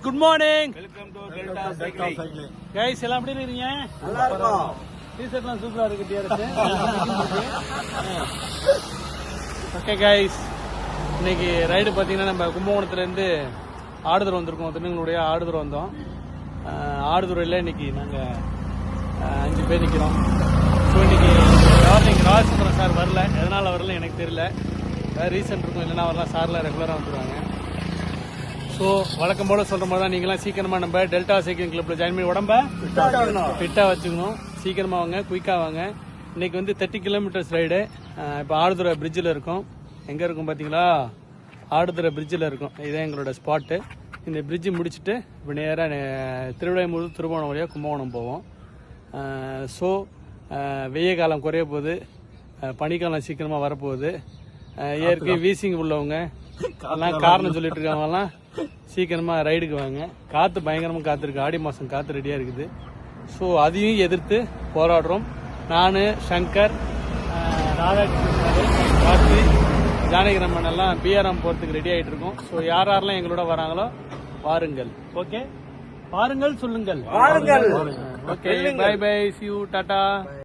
Good morning. Welcome to delta cycling. Guys எல்லாம் எப்படி இருக்கீங்க? நல்லா இருக்கோம். டீ-ஷர்ட்லாம் சூப்பரா இருக்கு டிஆர்எஸ். ஓகே கைஸ், இன்னைக்கு ரைடு பார்த்தீங்கன்னா நம்ம கும்பகோணத்துலேருந்து ஆடுதுறை வந்திருக்கோம். திருநங்களுடைய ஆடுதுறை வந்தோம். ஆடுதுறையில் இன்னைக்கு நாங்கள் 5 பேர் நிற்கிறோம். ஸோ இன்னைக்கு ராஜசுந்தரம் சார் வரல. எதனால் வரல எனக்கு தெரியல. வேறு ரீசன் இருக்கும், இல்லைன்னா வரலாம். சார்லாம் ரெகுலராக வந்துடுவாங்க. ஸோ வழக்கம் போல் சொல்கிற மாதிரி தான் நீங்களாம் சீக்கிரமாக நம்ம டெல்டா சைக்கிளிங் கிளப்பில் ஜாயின் பண்ணி உடம்ப ஃபிட்டாக வச்சுக்கணும். சீக்கிரமாக வாங்க, குயிக்காக வாங்க. இன்றைக்கி வந்து 30 கிலோமீட்டர்ஸ் ரைடு. இப்போ ஆடுதுறை பிரிட்ஜில் இருக்கோம். எங்கே இருக்கும் பார்த்தீங்களா? ஆடுதுறை பிரிட்ஜில் இருக்கும். இதுதான் எங்களோட ஸ்பாட்டு. இந்த பிரிட்ஜு முடிச்சுட்டு இப்போ நேராக திருவிடைமுதல் திருவோணம் வழியாக கும்பகோணம் போவோம். ஸோ வெய்ய காலம் குறைய போகுது, பனிக்காலம் சீக்கிரமாக வரப்போகுது. இயற்கை வீசிங் உள்ளவங்க எல்லாம் காரணம் சொல்லிட்டு இருக்காங்கலாம் சீக்கிரமாக ரைடுக்கு வாங்க. காற்று பயங்கரமாக காற்று இருக்குது. ஆடி மாதம் காற்று ரெடியாக இருக்குது. ஸோ அதையும் எதிர்த்து போராடுறோம். நான், சங்கர், ராதாகிருஷ்ணன், கார்த்தி, ஜானகிரமன் எல்லாம் பிஆர்எம் போகிறதுக்கு ரெடி ஆகிட்டு இருக்கோம். ஸோ யார் யாரெல்லாம் எங்களோட வராங்களோ வாருங்கள். ஓகே, பாருங்கள், சொல்லுங்கள். வாருங்கள். Okay, bye bye, see you, Tata.